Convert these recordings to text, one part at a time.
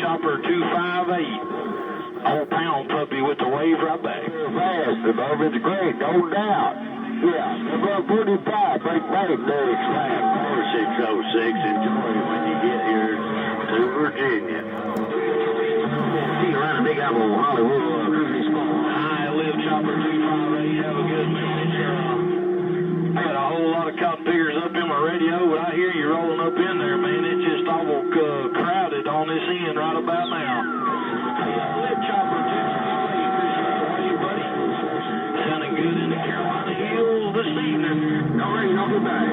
Chopper 258. Old pound puppy with the wave right back. Fast, the it's great, no doubt. Yeah, above 45, break very slam. 4606, enjoy when you get here to Virginia. See you around the Big Apple, Hollywood, Cruising School. I live Chopper 258, have a good minute. I got a whole lot of cotton pickers up in my radio, but I hear you rolling up in there, man. It's just awful crowded on this end right about now. Hey, live Chopper 258, buddy. Sounding good in the Carolina Hills this evening. No rain, no goodbye.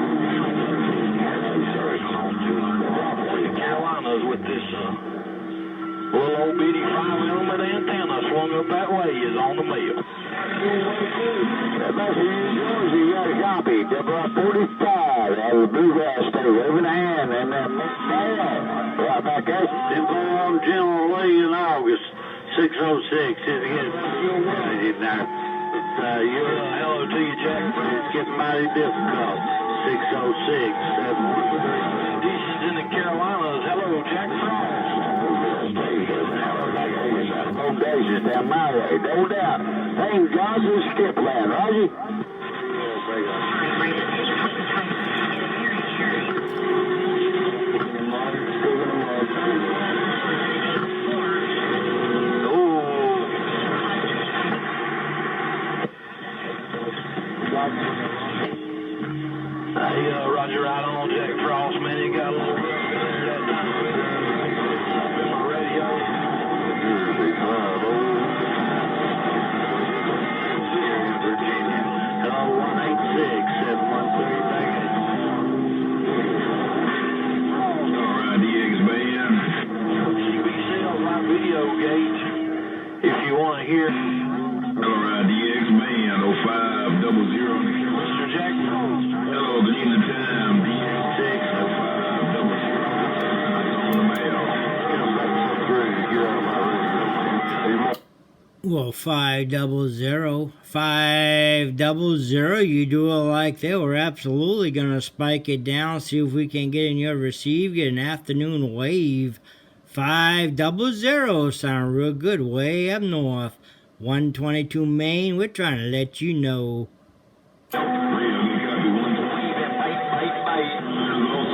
The Carolinas with this little old bitty 5-element antenna swung up that way is on the mail. Back here in Georgia, you got a copy. Above 45, that was bluegrass stay waving a hand, and then right back there. I'm General Lee in August, 606. Is it now? Hello to you, Jack. It's getting mighty difficult. 606, 7-11. Conditions in the Carolinas. Hello, Jack Frost. Both days is down my way, no doubt. St. John's Skipland, Roger. Hey, Roger, right on, Jack Frost, man. You got a little there that time. In my radio. Virginia. Hello, 186-713 back at All right, DX band. CB my video gauge. If you want to hear. All right, DX band 0500 on the camera. Mr. Jack Frost. Hello, good evening time. DX6 0500 on the mail. Well, 500, 500, you do it like that. We're absolutely going to spike it down, see if we can get in your receive, get an afternoon wave. 500, sound real good, way up north. 122 Maine, we're trying to let you know. Also,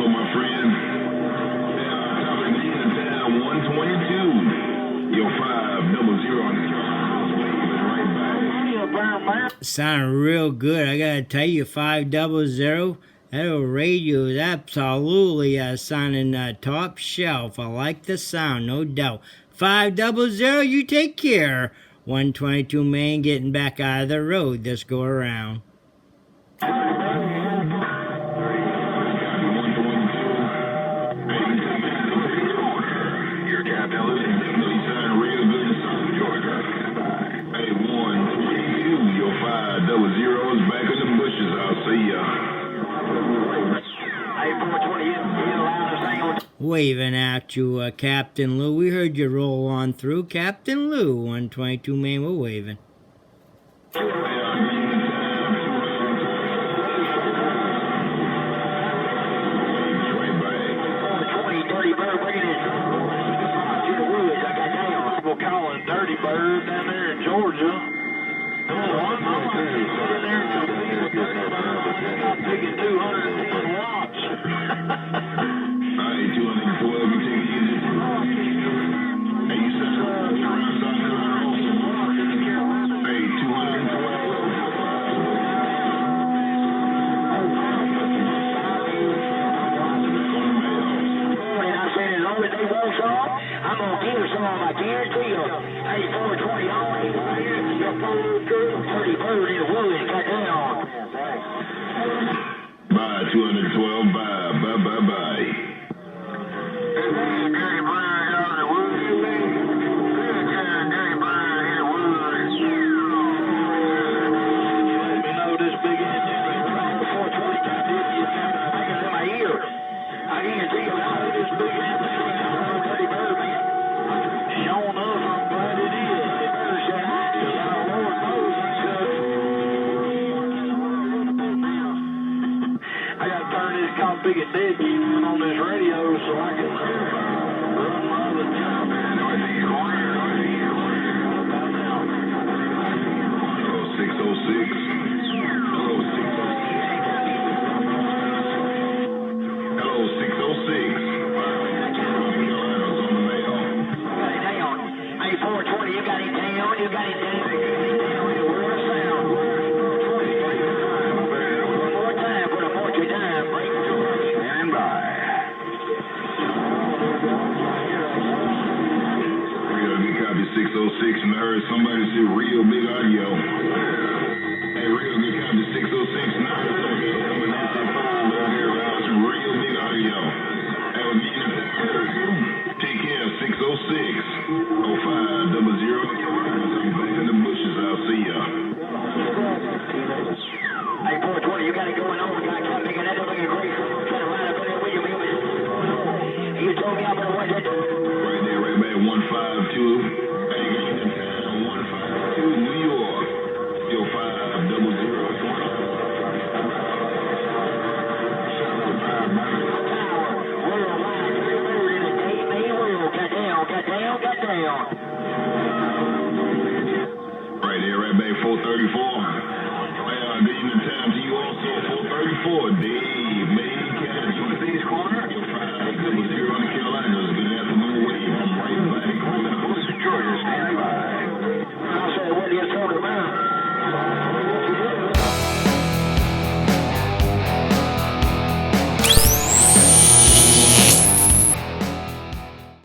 my friend, topic Nina Town 122. Yo, 500 on the right back. Sound real good. I gotta tell you, 500. That old radio is absolutely sounding top shelf. I like the sound, no doubt. 500, you take care. 122 Maine getting back out of the road this go around. Waving at you, Captain Lou. We heard you roll on through. Captain Lou, 122 Maine, we're waving. Calling Dirty Bird down there in Georgia. Come on, I'm picking 210 watts. Alright, 212, you take it easy. Hey, you said around South Carolina also. Hey, 212. I'm going to give some, I guarantee you. Hey, 420 on, your 30 bird in the woods, cut down. Bye, 212, bye. Let me know this big engine. 420 got 50. caught big and dead on this radio so I can run my other job. Hello, 606. Hello, 606. Hello, 606. Carolina's on the mail. Down. Hey, 420, you got him down. You got him down. Where's the sound? One more time for the 40 time. Stand by. Real good copy 606, and I heard somebody say real big audio. Hey, real good copy 606, and I heard somebody coming in say phone down here around some real big audio. Have a meeting at the take care, 606 0500. I'm back in the bushes, I'll see ya. Hey, 420, you got it going on. We got that big and that looking great. Trying to ride up in there with you, man. You told me I'm going to watch it. Right there, right back, 152. Hey, Union Town, 152, New York. Yo, 500. Got down. Right there, right back, 434. Hey, good evening time to you also, 434.